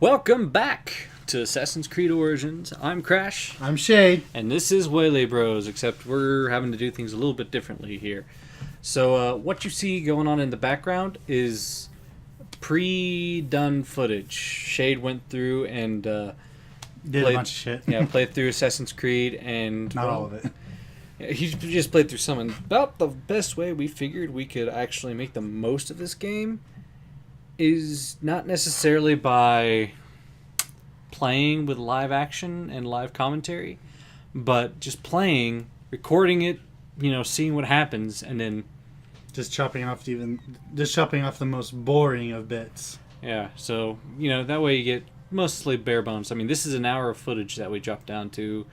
Welcome back to Assassin's Creed Origins. I'm Crash, I'm Shade. and this is Waylay Bros, except we're having to do things a little bit differently here. So, what you see going on in the background is pre-done footage. Shade went through and Did played, a bunch of shit. played through Assassin's Creed, and Not all of it. he just played through some. And about the best way we figured we could actually make the most of this game is not necessarily by playing with live action and live commentary, but just playing, recording it, seeing what happens, and then Just chopping off the most boring of bits. so that way you get mostly bare bones. I mean, this is an hour of footage that we dropped down to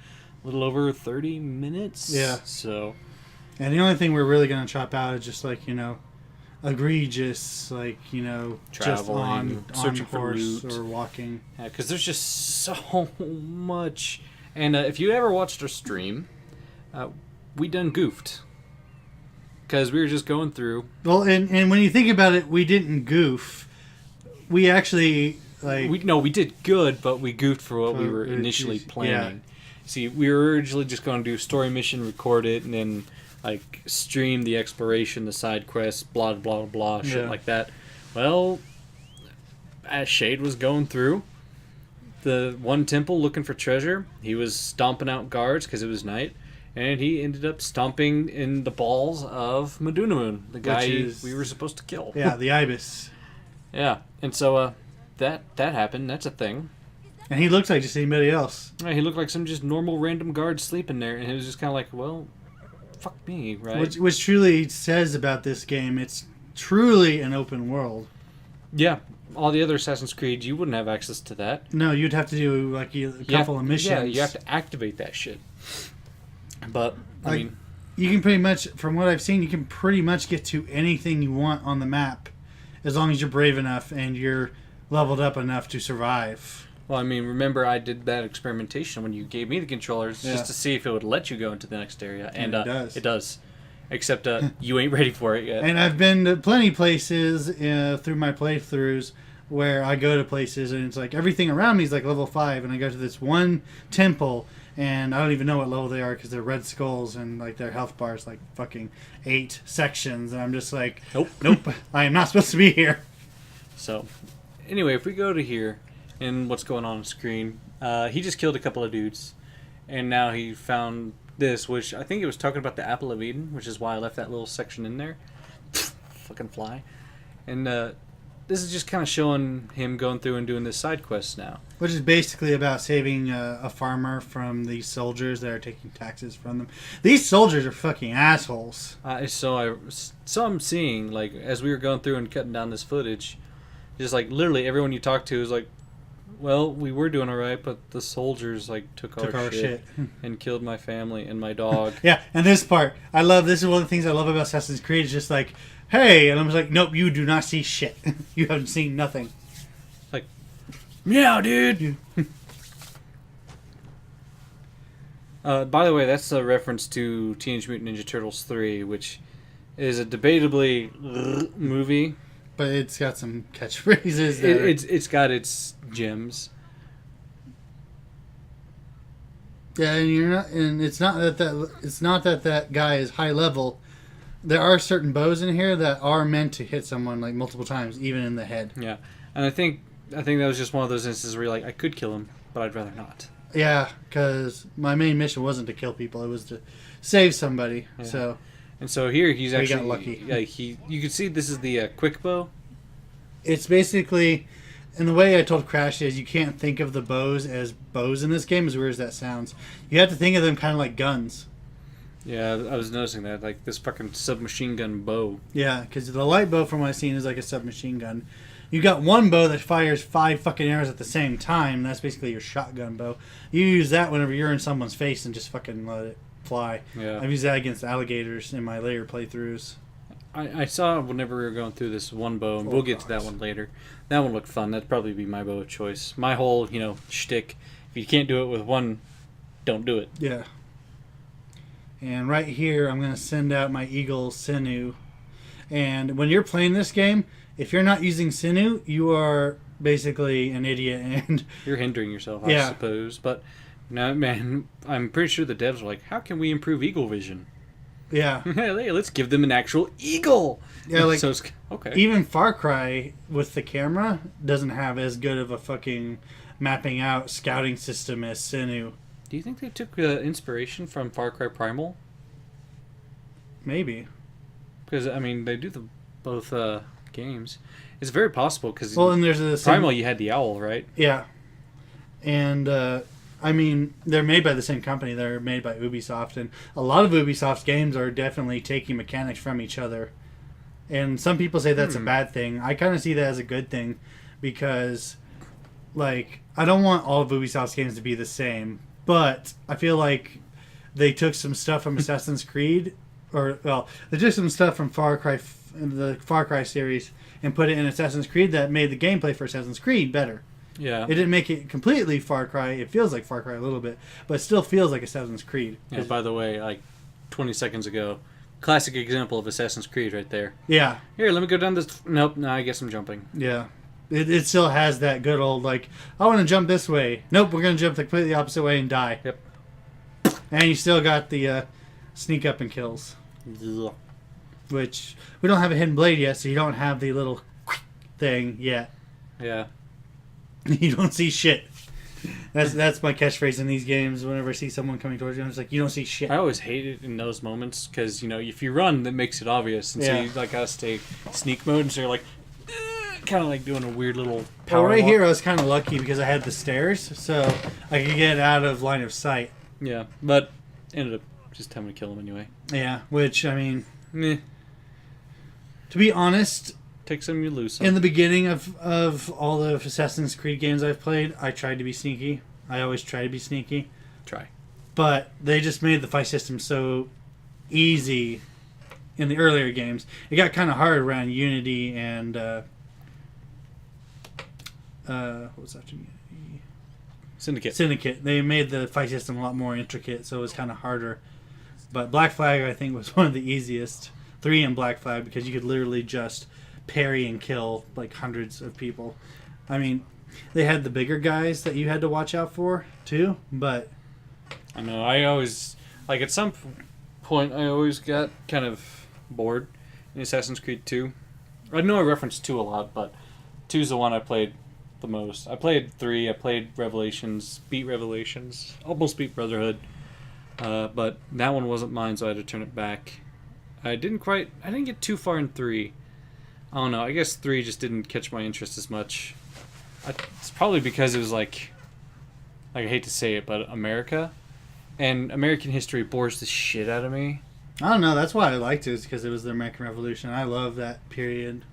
a little over 30 minutes. Yeah. So, And the only thing we're really gonna chop out is just egregious, just Traveling, on searching for horse loot. or walking. yeah, because there's just so much. And if you ever watched our stream, we done goofed. Because we were just going through. Well, and when you think about it, we didn't goof. We actually We did good, but we goofed for what we were initially planning. See, we were originally just going to do story mission, record it, and then stream the exploration, the side quests, blah blah blah, shit like that. Well, as Shade was going through the one temple looking for treasure, he was stomping out guards because it was night, and he ended up stomping in the balls of Madunamun, the guy we were supposed to kill. Yeah, the ibis. Yeah, and so that happened. That's a thing. And he looks like just anybody else. Yeah, he looked like some just normal random guard sleeping there, and he was just kind of like, well, fuck me, right? Which truly says about this game, it's truly an open world. Yeah, all the other Assassin's Creed, you wouldn't have access to that. No, you'd have to do a couple of missions. Yeah, you have to activate that shit. But, I mean... You can pretty much, from what I've seen, you can pretty much get to anything you want on the map as long as you're brave enough and you're leveled up enough to survive. Well, I mean, remember I did that experimentation when you gave me the controllers just to see if it would let you go into the next area. And it does. It does. Except you ain't ready for it yet. And I've been to plenty places through my playthroughs where I go to places and it's like everything around me is like level 5 and I go to this one temple and I don't even know what level they are because they're red skulls and like their health bar is like fucking 8 sections and I'm just like, nope, I am not supposed to be here. So, anyway, if we go to here and what's going on screen, he just killed a couple of dudes and now he found this, which I think it was talking about the Apple of Eden, which is why I left that little section in there. Fucking fly. And this is just kind of showing him going through and doing this side quest now. Which is basically about saving a farmer from these soldiers that are taking taxes from them. These soldiers are fucking assholes. So I'm seeing, like, as we were going through and cutting down this footage, just like literally everyone you talk to is like, well, we were doing alright, but the soldiers took our shit and killed my family and my dog. Yeah, and this part, this is one of the things I love about Assassin's Creed, is just like, hey, and I'm just like, nope, you do not see shit. You haven't seen nothing. Like, meow, dude! By the way, that's a reference to Teenage Mutant Ninja Turtles 3, which is a debatably movie. But it's got some catchphrases. It's got its gems. Yeah, and it's not that that guy is high level. There are certain bows in here that are meant to hit someone like multiple times, even in the head. Yeah, and I think that was just one of those instances where you're like, I could kill him, but I'd rather not. Yeah, because my main mission wasn't to kill people; it was to save somebody. Yeah. So here he's actually got lucky. You can see this is the quick bow. It's basically, and the way I told Crash is, you can't think of the bows as bows in this game, as weird as that sounds. You have to think of them kind of like guns. Yeah, I was noticing that, like this fucking submachine gun bow. Yeah, because the light bow from what I've seen is like a submachine gun. You got one bow that fires 5 fucking arrows at the same time. That's basically your shotgun bow. You use that whenever you're in someone's face and just fucking let it fly. Yeah. I've used that against alligators in my later playthroughs. I saw whenever we were going through this one bow, and we'll get to that one later. That one looked fun. That'd probably be my bow of choice. My whole, shtick, if you can't do it with one, don't do it. Yeah. And right here, I'm going to send out my Eagle Sinew. And when you're playing this game, if you're not using Sinew, you are basically an idiot, and you're hindering yourself, I suppose. But no, man, I'm pretty sure the devs were like, "How can we improve eagle vision?" Yeah. Hey, let's give them an actual eagle. Yeah, like, so it's, okay. Even Far Cry with the camera doesn't have as good of a fucking mapping out scouting system as Sinew. Do you think they took inspiration from Far Cry Primal? Maybe. Because, I mean, they do both games. It's very possible, because and there's a Primal, you had the owl, right? Yeah. And, I mean, they're made by the same company. They're made by Ubisoft, and a lot of Ubisoft's games are definitely taking mechanics from each other. And some people say that's a bad thing. I kind of see that as a good thing, because, like, I don't want all of Ubisoft's games to be the same, but I feel like they took some stuff from Assassin's Creed, they took some stuff from the Far Cry series, and put it in Assassin's Creed that made the gameplay for Assassin's Creed better. Yeah. It didn't make it completely Far Cry. It feels like Far Cry a little bit, but it still feels like Assassin's Creed. Yeah, by the way, like 20 seconds ago, classic example of Assassin's Creed right there. Yeah. Here, let me go down this. Nope, no, I guess I'm jumping. Yeah. It still has that good old, like, I want to jump this way. Nope, we're going to jump the completely opposite way and die. Yep. And you still got the sneak up and kills. Ugh. Which, we don't have a hidden blade yet, so you don't have the little thing yet. Yeah. You don't see shit. That's my catchphrase in these games. Whenever I see someone coming towards you, I'm just like, you don't see shit. I always hate it in those moments, because, you know, if you run, that makes it obvious. And so you, like, gotta stay sneak mode, and so you're like, kind of like doing a weird little power right walk. Here I was kind of lucky because I had the stairs, so I could get out of line of sight. Yeah, but ended up just having to kill him anyway. Yeah, which, I mean, Meh. To be honest, take some, you lose some. In the beginning of all the Assassin's Creed games I've played, I tried to be sneaky. I always try to be sneaky. Try. But they just made the fight system so easy in the earlier games. It got kind of hard around Unity and what was that? Syndicate. They made the fight system a lot more intricate, so it was kind of harder. But Black Flag, I think, was one of the easiest. 3 in Black Flag, because you could literally just parry and kill like hundreds of people. I mean, they had the bigger guys that you had to watch out for too, but I know, I always, like, at some point I always got kind of bored in Assassin's Creed 2. I know I referenced 2 a lot, but 2's the one I played the most. I played 3, I played Revelations, beat Revelations, almost beat Brotherhood, but that one wasn't mine, so I had to turn it back. I didn't get too far in 3. I don't know, I guess 3 just didn't catch my interest as much. It's probably because it was like I hate to say it, but America and American history bores the shit out of me. I don't know, that's why I liked it, is because it was the American Revolution. I love that period.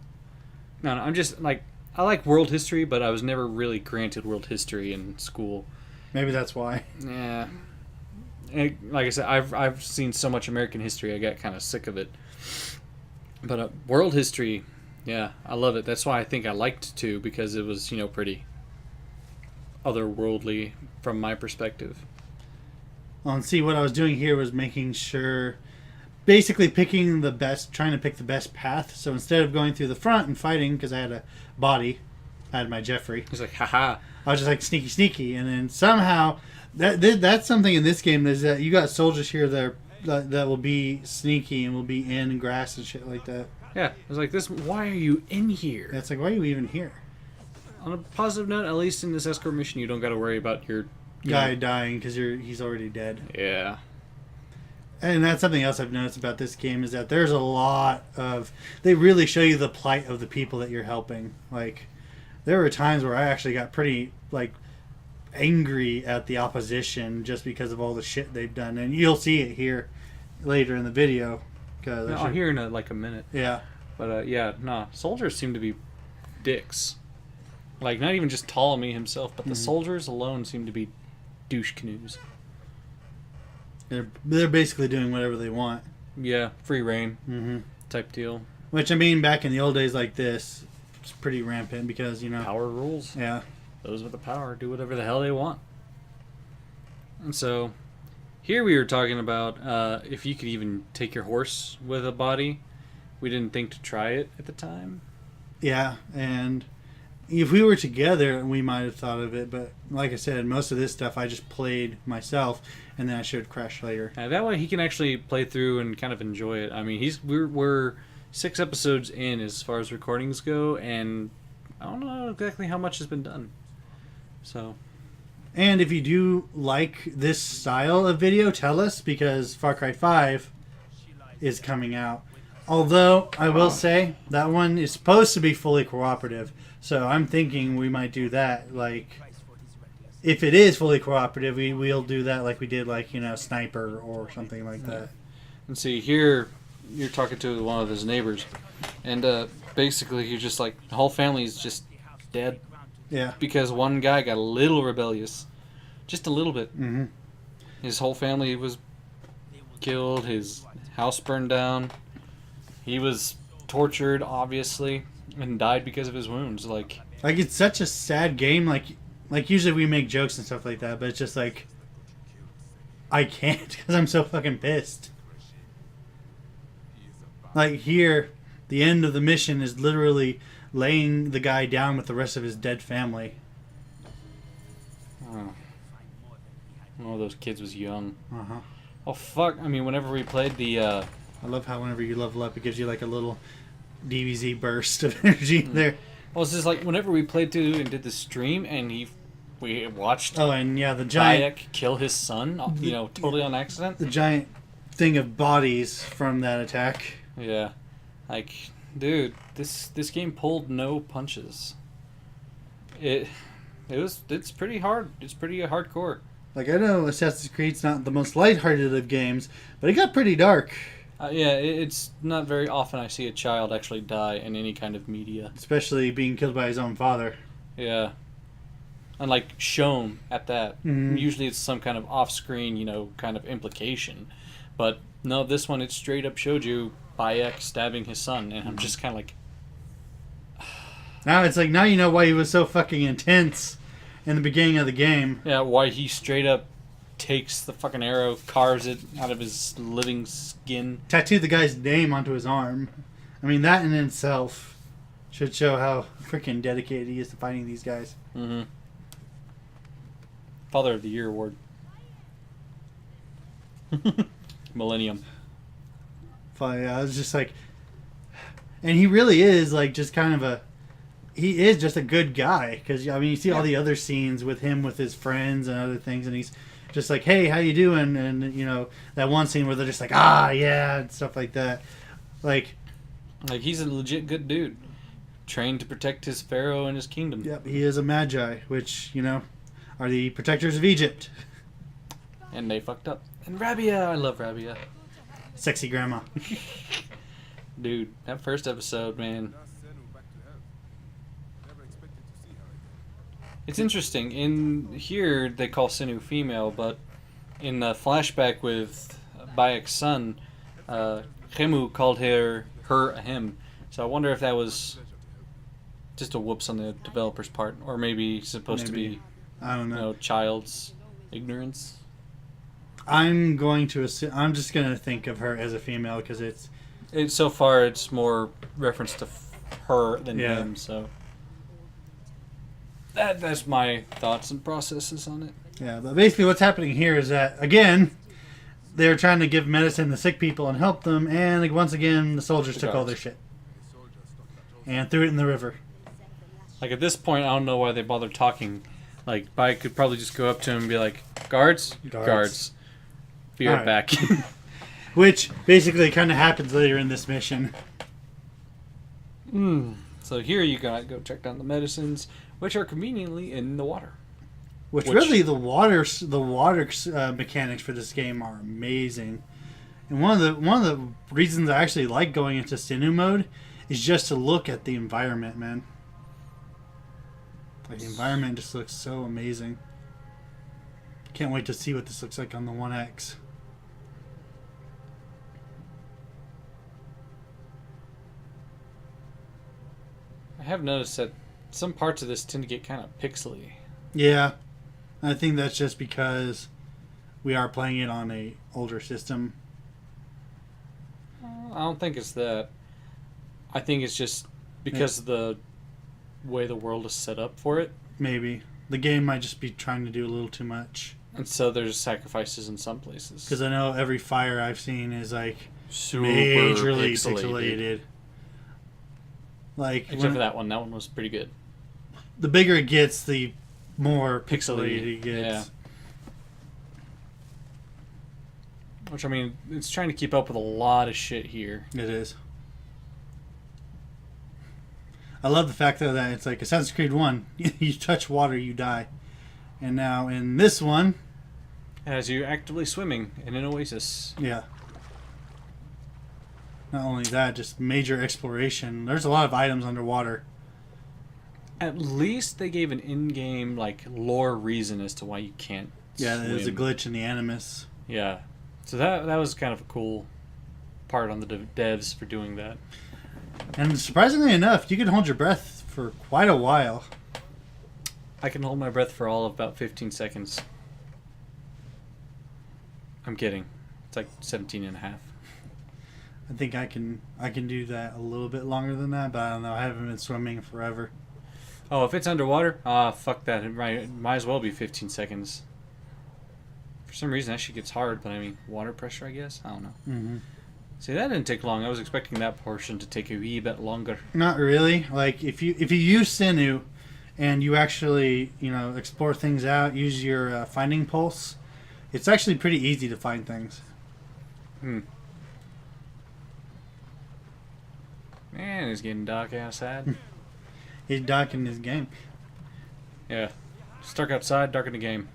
No, I'm just like, I like world history, but I was never really granted world history in school. Maybe that's why. Yeah. And like I said, I've seen so much American history, I got kind of sick of it. But world history, yeah, I love it. That's why I think I liked 2, because it was, pretty otherworldly from my perspective. And see, what I was doing here was making sure, basically picking the best, trying to pick the best path. So instead of going through the front and fighting, because I had a body, I had my Jeffrey. He's like, haha. I was just like sneaky, and then somehow that's something in this game, is that you got soldiers here that will be sneaky and will be in grass and shit like that. Yeah, I was like, why are you in here? That's like, why are you even here? On a positive note, at least in this escort mission, you don't got to worry about your guy dying because he's already dead. Yeah. And that's something else I've noticed about this game, is that there's a lot of... They really show you the plight of the people that you're helping. Like, there were times where I actually got pretty, like, angry at the opposition just because of all the shit they've done. And you'll see it here later in the video. I'll hear in a minute. Yeah. But, soldiers seem to be dicks. Like, not even just Ptolemy himself, but the soldiers alone seem to be douche canoes. They're basically doing whatever they want. Yeah, free reign type deal. Which, I mean, back in the old days like this, it's pretty rampant because, Power rules. Yeah. Those with the power do whatever the hell they want. And so, here we were talking about if you could even take your horse with a body. We didn't think to try it at the time. Yeah, and if we were together, we might have thought of it. But like I said, most of this stuff I just played myself, and then I showed Crash later. That way he can actually play through and kind of enjoy it. I mean, we're 6 episodes in as far as recordings go, and I don't know exactly how much has been done. So... And if you do like this style of video, tell us, because Far Cry 5 is coming out. Although, I will say, that one is supposed to be fully cooperative. So I'm thinking we might do that. Like, if it is fully cooperative, we'll do that like we did, like, Sniper or something like that. And see, here, you're talking to one of his neighbors. And basically, you're just like, the whole family's just dead. Yeah. Because one guy got a little rebellious. Just a little bit. Mm-hmm. His whole family was killed. His house burned down. He was tortured, obviously, and died because of his wounds. Like it's such a sad game. Like usually we make jokes and stuff like that, but it's just like, I can't because I'm so fucking pissed. Like here, the end of the mission is literally laying the guy down with the rest of his dead family. Oh. One of those kids was young. Uh-huh. Oh, fuck. I mean, whenever we played the... I love how whenever you level up, it gives you like a little DBZ burst of energy there. Well, it's just like whenever we played through and did the stream, and we watched... Oh, and yeah, the giant... Bayek kill his son, totally on accident. The giant thing of bodies from that attack. Yeah. Like... Dude, this game pulled no punches. It's pretty hard. It's pretty hardcore. Like, I know Assassin's Creed's not the most lighthearted of games, but it got pretty dark. Yeah, it's not very often I see a child actually die in any kind of media. Especially being killed by his own father. Yeah. And, like, shown at that. Mm-hmm. Usually it's some kind of off-screen, kind of implication. But, no, this one, it straight up showed you Bayek stabbing his son, and I'm just kind of like... Now it's like, now you know why he was so fucking intense in the beginning of the game. Yeah, why he straight up takes the fucking arrow, carves it out of his living skin. Tattooed the guy's name onto his arm. I mean, that in itself should show how freaking dedicated he is to fighting these guys. Mm-hmm. Father of the Year award. Millennium. I was just like, and he really is like just kind of he is just a good guy, because I mean you see all the other scenes with him with his friends and other things, and he's just like, hey, how you doing? And that one scene where they're just like, yeah, and stuff like that. Like he's a legit good dude, trained to protect his pharaoh and his kingdom. Yep, he is a magi, which are the protectors of Egypt. And they fucked up. And Rabia, I love Rabia. Sexy grandma. Dude, that first episode, man. It's interesting. In here, they call Sinu female, but in the flashback with Bayek's son, Khemu called her a him. So I wonder if that was just a whoops on the developer's part, or maybe supposed to be, I don't know, child's ignorance. I'm just going to think of her as a female because it's so far it's more reference to her than him, so that's my thoughts and processes on it. Yeah, but basically what's happening here is that, again, they're trying to give medicine to sick people and help them, and like, once again the soldiers took all their shit and threw it in the river. Like, at this point, I don't know why they bothered talking. Like, Bayek could probably just go up to him and be like, guards. Be right back. Which basically kind of happens later in this mission. So here you gotta go check down the medicines, which are conveniently in the water. Which really, the water mechanics for this game are amazing. And one of the reasons I actually like going into Sinu mode is just to look at the environment, man. Like, the environment just looks so amazing. Can't wait to see what this looks like on the 1X. I have noticed that some parts of this tend to get kind of pixely. Yeah. I think that's just because we are playing it on a older system. I don't think it's that. I think it's just because way the world is set up for it. Maybe. The game might just be trying to do a little too much. And so there's sacrifices in some places. Because I know every fire I've seen is like super majorly pixelated. Like except for that one. That one was pretty good. The bigger it gets, the more pixelated it gets. Yeah. Which, I mean, it's trying to keep up with a lot of shit here. It is. I love the fact, though, that it's like Assassin's Creed 1. You touch water, you die. And now in this one... As you actively swimming in an oasis. Yeah. Not only that, just major exploration. There's a lot of items underwater. At least they gave an in-game, like, lore reason as to why you can't swim. There's a glitch in the Animus. Yeah. So that was kind of a cool part on the devs for doing that. And surprisingly enough, you can hold your breath for quite a while. I can hold my breath for all of about 15 seconds. I'm kidding. It's like 17 and a half. I think I can do that a little bit longer than that, but I don't know. I haven't been swimming forever. Oh, if it's underwater? Fuck that. It might as well be 15 seconds. For some reason, that shit gets hard, but I mean, water pressure, I guess? I don't know. Mm-hmm. See, that didn't take long. I was expecting that portion to take a wee bit longer. Not really. Like, if you use Sinew and you actually, explore things out, use your finding pulse, it's actually pretty easy to find things. Man, it's getting dark outside. He's dark in this game. Yeah. It's dark outside, dark in the game.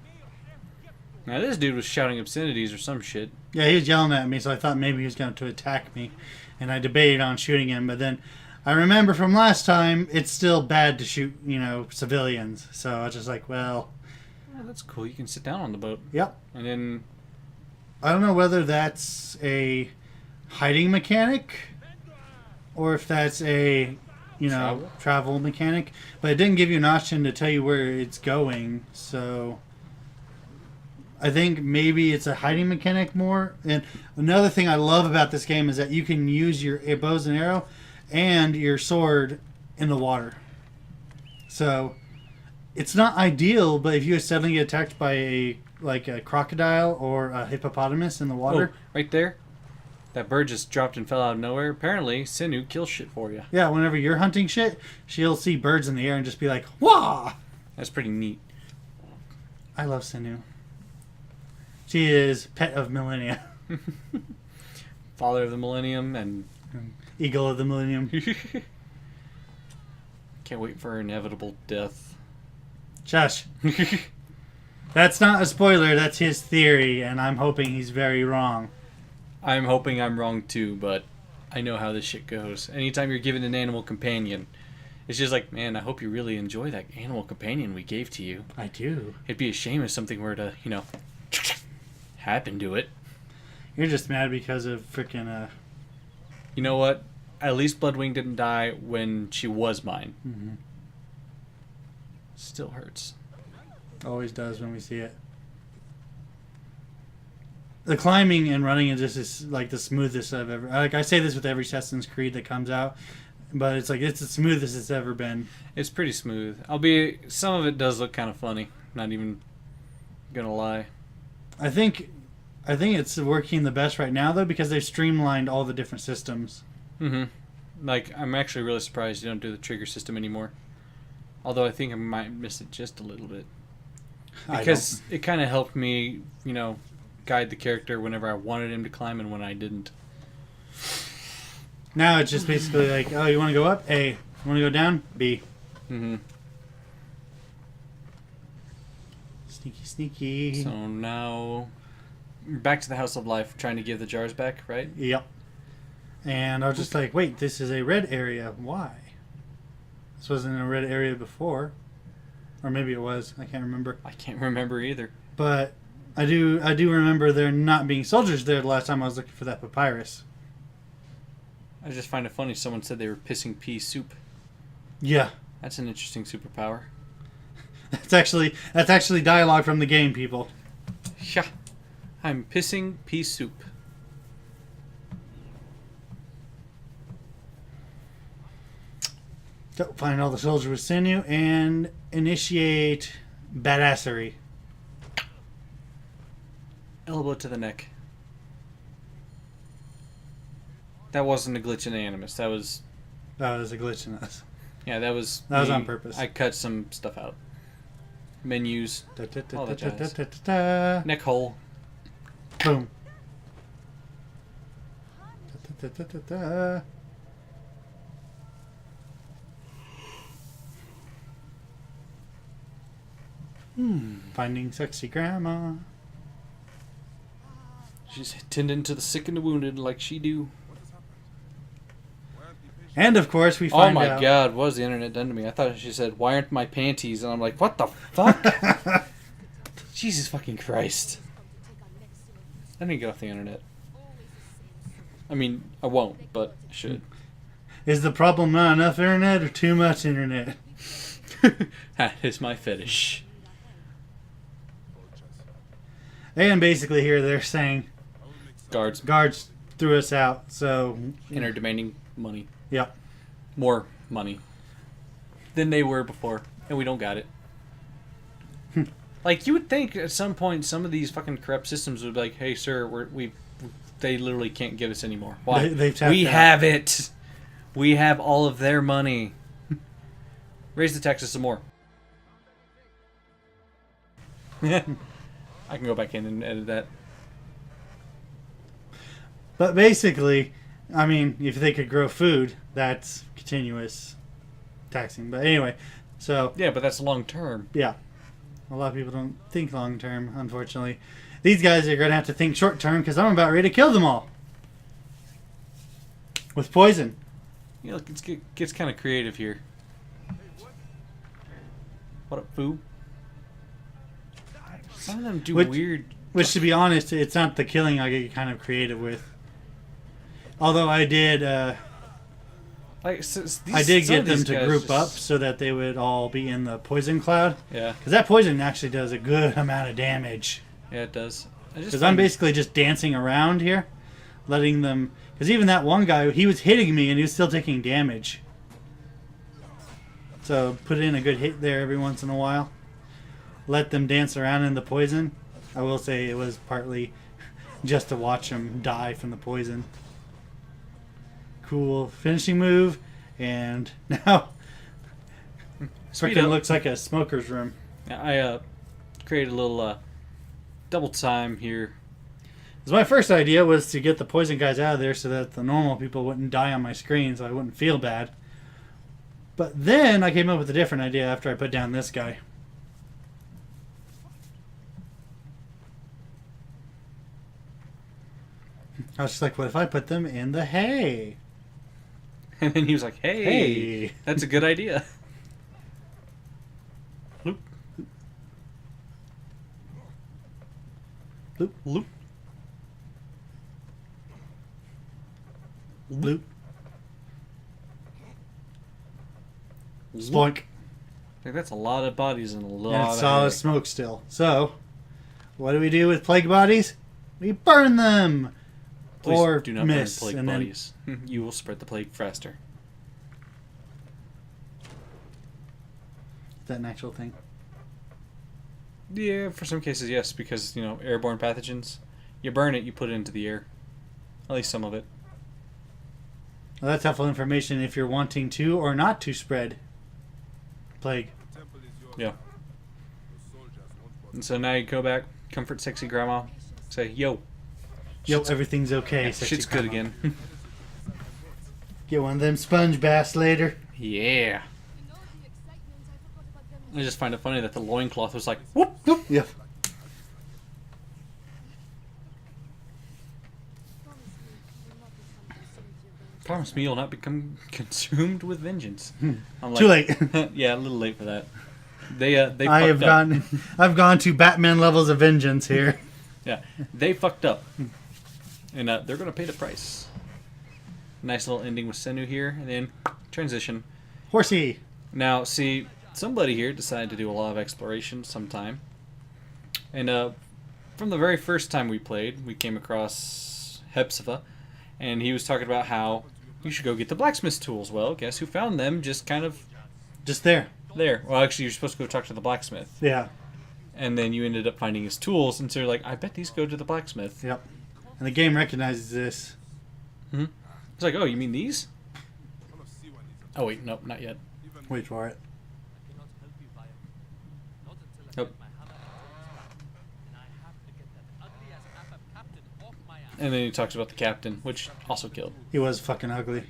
Now, this dude was shouting obscenities or some shit. Yeah, he was yelling at me, so I thought maybe he was going to attack me. And I debated on shooting him, but then I remember from last time, it's still bad to shoot, civilians. So I was just like, well... Oh, that's cool. You can sit down on the boat. Yep. And then... I don't know whether that's a hiding mechanic or if that's a, travel mechanic. But it didn't give you an option to tell you where it's going, so... I think maybe it's a hiding mechanic more. And another thing I love about this game is that you can use your bows and arrow and your sword in the water. So it's not ideal, but if you suddenly get attacked by a crocodile or a hippopotamus in the water. Oh, right there. That bird just dropped and fell out of nowhere. Apparently, Sinew kills shit for you. Yeah, whenever you're hunting shit, she'll see birds in the air and just be like, wah! That's pretty neat. I love Sinew. She is pet of millennia. Father of the millennium and... Eagle of the millennium. Can't wait for her inevitable death. Shush. That's not a spoiler, that's his theory, and I'm hoping he's very wrong. I'm hoping I'm wrong too, but I know how this shit goes. Anytime you're given an animal companion, it's just like, man, I hope you really enjoy that animal companion we gave to you. I do. It'd be a shame if something were to, happen to it. You're just mad because of freaking You know what? At least Bloodwing didn't die when she was mine. Mm-hmm. Still hurts. Always does when we see it. The climbing and running is just like the smoothest I've ever... I say this with every Assassin's Creed that comes out, but it's the smoothest it's ever been. It's pretty smooth. Albeit, some of it does look kind of funny. Not even gonna lie. I think it's working the best right now, though, because they've streamlined all the different systems. Mm-hmm. Like, I'm actually really surprised you don't do the trigger system anymore. Although I think I might miss it just a little bit. Because it kind of helped me, guide the character whenever I wanted him to climb and when I didn't. Now it's just basically like, oh, you want to go up? A. You want to go down? B. Mm-hmm. Sneaky, sneaky. So now, back to the House of Life, trying to give the jars back, right? Yep. And I was just like, wait, this is a red area. Why? This wasn't a red area before. Or maybe it was. I can't remember. I can't remember either. But I do remember there not being soldiers there the last time I was looking for that papyrus. I just find it funny someone said they were pissing pea soup. Yeah. That's an interesting superpower. That's actually dialogue from the game, people. Yeah. I'm pissing pea soup. So find all the soldiers with sinew and initiate badassery. Elbow to the neck. That wasn't a glitch in the Animus. That was a glitch in us. Yeah, that was on purpose. I cut some stuff out. Menus. All that jazz. Neck hole. Boom. Finding sexy grandma. She's tending to the sick and the wounded like she do. And of course we find out... Oh my god, what has the internet done to me? I thought she said, "Why aren't my panties?" And I'm like, what the fuck? Jesus fucking Christ. I need to get off the internet. I mean, I won't, but I should. Is the problem not enough internet or too much internet? That is my fetish. And basically here they're saying... Guards threw us out, so... And are demanding money. Yep. More money than they were before, and we don't got it. Like, you would think at some point some of these fucking corrupt systems would be like, "Hey, sir, they literally can't give us anymore. Why? We have it. We have all of their money. Raise the taxes some more." I can go back in and edit that. But basically, I mean, if they could grow food, that's continuous taxing. But anyway, so... Yeah, but that's long term. Yeah. A lot of people don't think long term, unfortunately. These guys are going to have to think short term because I'm about ready to kill them all. With poison. You know, it gets kind of creative here. What up, foo? Some of them do weird... Which, to be honest, it's not the killing I get kind of creative with. Although I did... I did get them to group up so that they would all be in the poison cloud. Yeah. Because that poison actually does a good amount of damage. Yeah, it does. Because I'm basically just dancing around here, letting them... Because even that one guy, he was hitting me and he was still taking damage. So put in a good hit there every once in a while. Let them dance around in the poison. I will say it was partly just to watch them die from the poison. Cool finishing move, and now freaking looks like a smoker's room. I created a little double time here. Because my first idea was to get the poison guys out of there so that the normal people wouldn't die on my screen, so I wouldn't feel bad. But then I came up with a different idea after I put down this guy. I was just like, what if I put them in the hay? And then he was like, hey, that's a good idea. Loop. Loop. Loop. Loop. Spoink. Like, that's a lot of bodies and a lot of solid smoke still. So, what do we do with plague bodies? We burn them! Please or do not miss, burn plague bodies. You will spread the plague faster. Is that an actual thing? Yeah, for some cases, yes, because, airborne pathogens. You burn it, you put it into the air. At least some of it. Well, that's helpful information if you're wanting to or not to spread plague. Yeah. And so now you go back, comfort sexy grandma, say, yo. Yo, everything's okay. Yeah, shit's good again. Get one of them sponge baths later. Yeah. I just find it funny that the loincloth was like, whoop, whoop. Yeah. Promise me you'll not become consumed with vengeance. I'm like, too late. Yeah, a little late for that. They I've gone to Batman levels of vengeance here. Yeah, they fucked up. And they're going to pay the price. Nice little ending with Senu here. And then transition. Horsey. Now, see, somebody here decided to do a lot of exploration sometime. And from the very first time we played, we came across Hepsifa. And he was talking about how you should go get the blacksmith tools. Well, guess who found them? Just kind of... Just there. There. Well, actually, you're supposed to go talk to the blacksmith. Yeah. And then you ended up finding his tools, and so you're like, I bet these go to the blacksmith. Yep. And the game recognizes this. Hmm? It's like, oh, you mean these? Oh, wait, nope, not yet. Wait for it. Nope. And then he talks about the captain, which also killed. He was fucking ugly.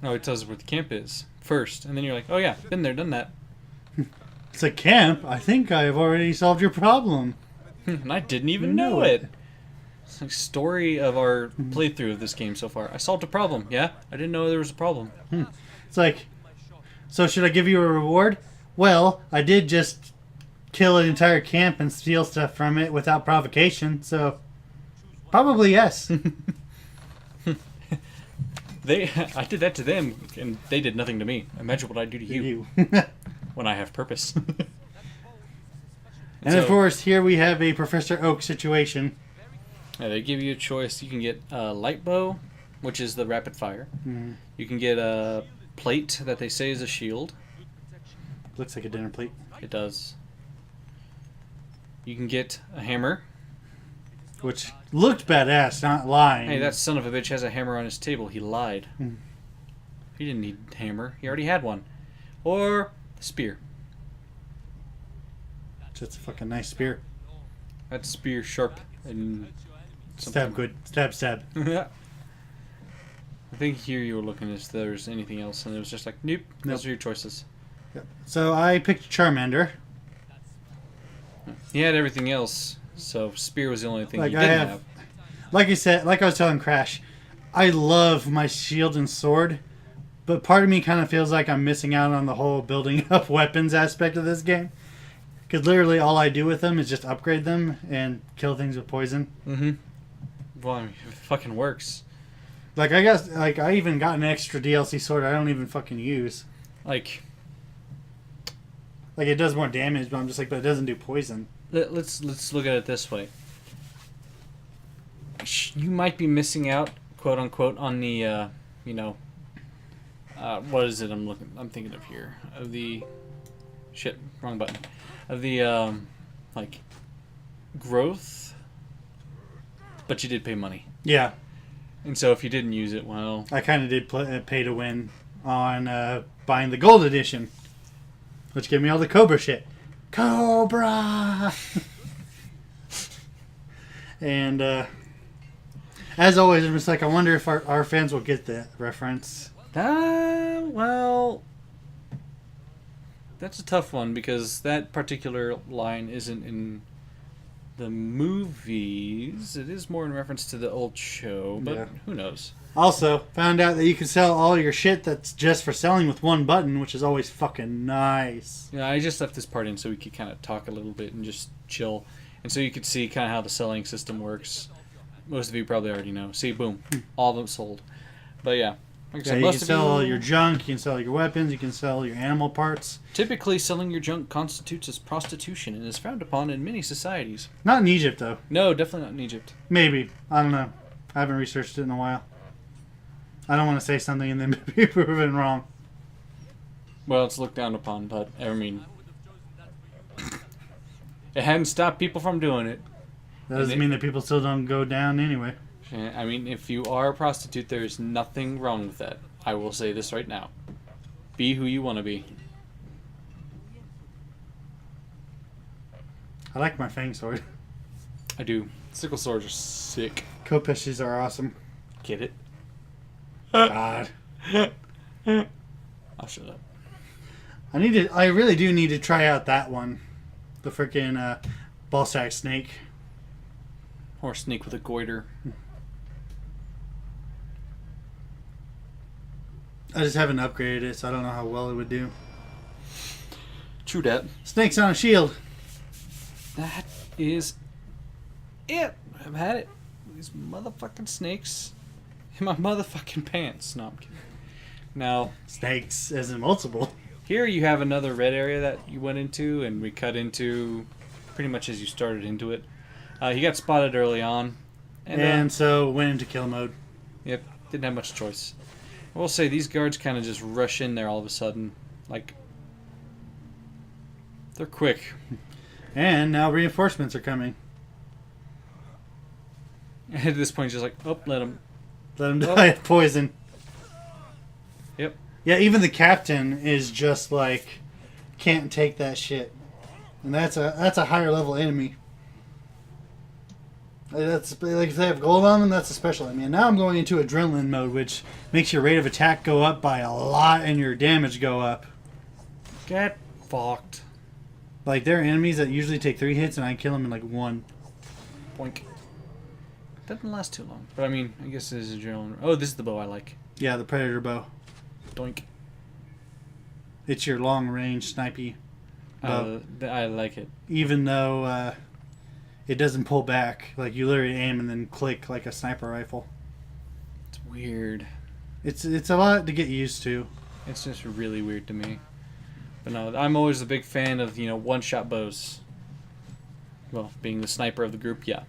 No, it tells us where the camp is first, and then you're like, oh yeah, been there, done that. It's a camp? I think I've already solved your problem. And I didn't even know it. It's the story of our playthrough of this game so far. I solved a problem, yeah? I didn't know there was a problem. It's like, so should I give you a reward? Well, I did just kill an entire camp and steal stuff from it without provocation, so probably yes. I did that to them, and they did nothing to me. Imagine what I do to you when I have purpose. And of course, here we have a Professor Oak situation. Yeah, they give you a choice. You can get a light bow, which is the rapid fire. Mm-hmm. You can get a plate that they say is a shield. Looks like a dinner plate. It does. You can get a hammer. Which looked badass, not lying. Hey, that son of a bitch has a hammer on his table. He lied. He didn't need a hammer. He already had one. Or a spear. Just a fucking nice spear. That spear sharp and stab good. Stab. Yeah. I think here you were looking if there's anything else, and it was just like, nope. Those are your choices. Yep. So I picked Charmander. He had everything else, so spear was the only thing he didn't have. Like I said, like I was telling Crash, I love my shield and sword, but part of me kind of feels like I'm missing out on the whole building up weapons aspect of this game. Because literally all I do with them is just upgrade them and kill things with poison. Mm-hmm. Well, I mean, it fucking works. Like, I guess, like, I even got an extra DLC sword I don't even fucking use. Like, it does more damage, but I'm just like, but it doesn't do poison. Let's look at it this way. You might be missing out, quote unquote, on the, what is it I'm thinking of here? Of the, shit, wrong button. Of the, growth, but you did pay money. Yeah. And so if you didn't use it, well... I kind of did pay to win on buying the gold edition, which gave me all the Cobra shit. Cobra! And, as always, I'm just like, I wonder if our fans will get that reference. Well... That's a tough one, because that particular line isn't in the movies. It is more in reference to the old show, but who knows? Also, found out that you can sell all your shit that's just for selling with one button, which is always fucking nice. Yeah, I just left this part in so we could kind of talk a little bit and just chill. And so you could see kind of how the selling system works. Most of you probably already know. See, boom. All of them sold. But yeah. Like I said, you can sell all your junk, you can sell your weapons, you can sell your animal parts. Typically, selling your junk constitutes as prostitution and is frowned upon in many societies. Not in Egypt, though. No, definitely not in Egypt. Maybe. I don't know. I haven't researched it in a while. I don't want to say something and then be proven wrong. Well, it's looked down upon, but, I mean... it hadn't stopped people from doing it. That doesn't mean that people still don't go down anyway. I mean, if you are a prostitute, there is nothing wrong with that. I will say this right now. Be who you want to be. I like my fang sword. I do. Sickle swords are sick. Kopeshes are awesome. Get it? God. I'll shut up. I really do need to try out that one. The freaking ballsack snake. Or snake with a goiter. I just haven't upgraded it, so I don't know how well it would do. True that. Snakes on a shield. That is it. I've had it. These motherfucking snakes in my motherfucking pants. No, I'm kidding. Now, snakes as in multiple. Here you have another red area that you went into, and we cut into pretty much as you started into it. He got spotted early on, And so went into kill mode. Yep, didn't have much choice. I will say these guards kind of just rush in there all of a sudden. Like, they're quick. And now reinforcements are coming. At this point, just like, oh, let them die of poison. Yep. Yeah, even the captain is just like, can't take that shit. And that's a higher level enemy. That's like if they have gold on them, that's a special enemy. And now I'm going into adrenaline mode, which makes your rate of attack go up by a lot and your damage go up. Get fucked. Like, there are enemies that usually take 3 hits, and I kill them in like 1. Boink. Doesn't last too long. But I mean, I guess this is adrenaline. Oh, this is the bow I like. Yeah, the Predator bow. Doink. It's your long range snipey bow. I like it. Even though it doesn't pull back. Like, you literally aim and then click like a sniper rifle. It's weird. It's a lot to get used to. It's just really weird to me. But no, I'm always a big fan of, one-shot bows. Well, being the sniper of the group, yeah.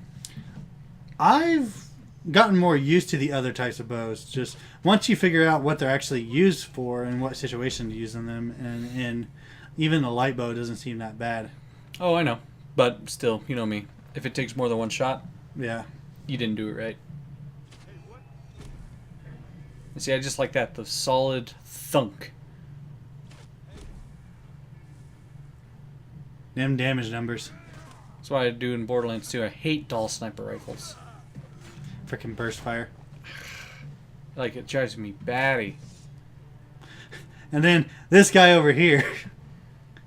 I've gotten more used to the other types of bows. Just once you figure out what they're actually used for and what situation to use them, and even the light bow doesn't seem that bad. Oh, I know. But still, you know me. If it takes more than one shot, yeah, you didn't do it right. And see, I just like that. The solid thunk. Them damage numbers. That's why I do in Borderlands 2. I hate dull sniper rifles. Frickin' burst fire. Like, it drives me batty. And then this guy over here.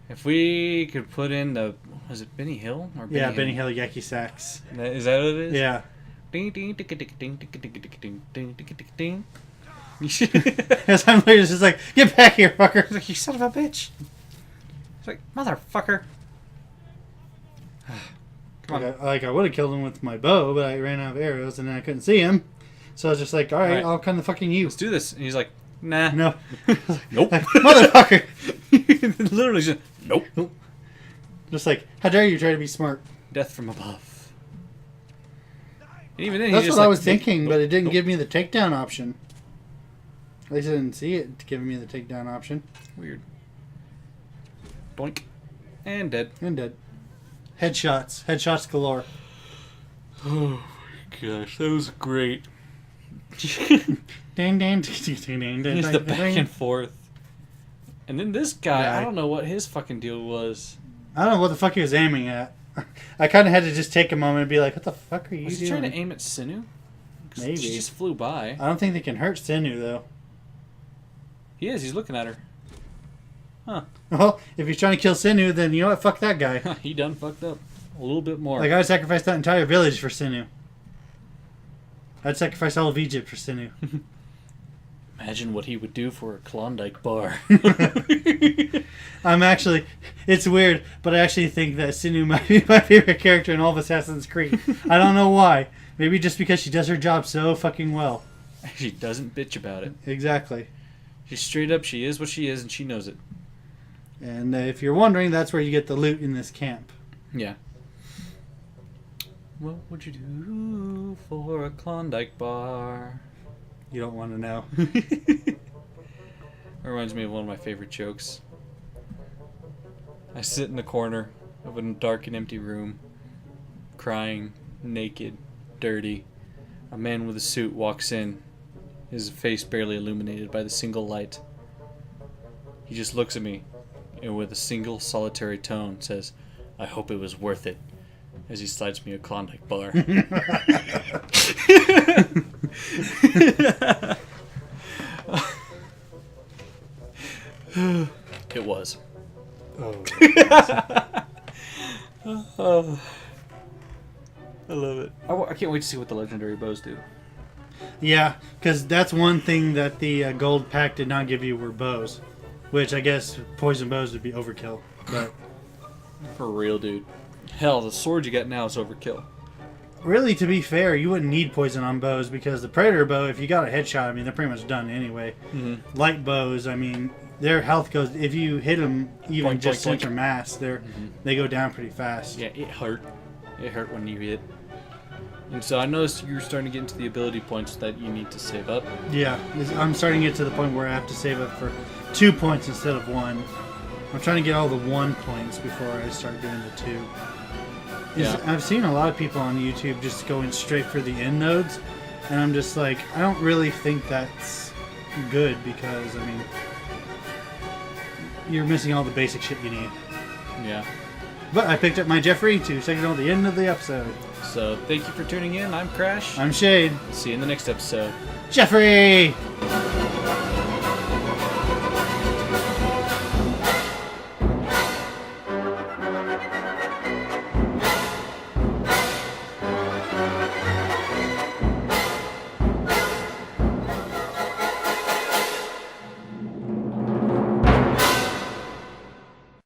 If we could put in the... Was it Benny Hill? Or Benny Benny Hill Yaki Sax. Is that what it is? Yeah. Ding, ding, ding, ding, ding, ding, ding, ding, ding, ding, ding. As I'm literally just like, get back here, fucker. He's like, you son of a bitch. It's like, motherfucker. Come on. I would have killed him with my bow, but I ran out of arrows and then I couldn't see him. So I was just like, all right. I'll kind of fucking you. Let's do this. And he's like, nah. No. Nope. Motherfucker. Literally just, nope. Just like, how dare you try to be smart? Death from above. And even then, That's he's just what like, I was thinking, nope, but it didn't nope. give me the takedown option. At least I didn't see it giving me the takedown option. Weird. Boink. And dead. And dead. Headshots. Headshots galore. Oh my gosh, that was great. Ding, ding, He's the back and forth. And then this guy, Yeah. I don't know what his fucking deal was. I don't know what the fuck he was aiming at. I kind of had to just take a moment and be like, what the fuck are you Was he doing? trying to aim at Sinu? 'Cause Maybe. She just flew by. I don't think they can hurt Sinu, though. He is, he's looking at her. Huh. Well, if he's trying to kill Sinu, then you know what? Fuck that guy. He done fucked up. A little bit more. Like, I would sacrifice that entire village for Sinu. I'd sacrifice all of Egypt for Sinu. Imagine what he would do for a Klondike bar. It's weird, but I actually think that Sinu might be my favorite character in all of Assassin's Creed. I don't know why. Maybe just because she does her job so fucking well. She doesn't bitch about it. Exactly. She's straight up, she is what she is, and she knows it. And if you're wondering, that's where you get the loot in this camp. Yeah. What would you do for a Klondike bar? You don't want to know. It reminds me of one of my favorite jokes. I sit in the corner of a dark and empty room, crying, naked, dirty. A man with a suit walks in, his face barely illuminated by the single light. He just looks at me, and with a single solitary tone says, "I hope it was worth it," as he slides me a Klondike bar. It was. Oh. I love it. I can't wait to see what the legendary bows do. Yeah, because that's one thing that the gold pack did not give you were bows. Which I guess poison bows would be overkill. But For real, dude. Hell, the sword you got now is overkill. really, to be fair, you wouldn't need poison on bows because the Predator bow, if you got a headshot, I mean, they're pretty much done anyway. Mm-hmm. Light bows, I mean, their health goes, if you hit them even Boink, just boink, center boink. mass, they go down pretty fast. Yeah, it hurt. It hurt when you hit. And so I noticed you're starting to get into the ability points that you need to save up. Yeah, I'm starting to get to the point where I have to save up for 2 points instead of 1. I'm trying to get all the 1 points before I start doing the 2. Yeah. I've seen a lot of people on YouTube just going straight for the end nodes, and I'm just like, I don't really think that's good because, I mean, you're missing all the basic shit you need. Yeah. But I picked up my Jeffrey to signal the end of the episode. So thank you for tuning in. I'm Crash. I'm Shade. See you in the next episode. Jeffrey!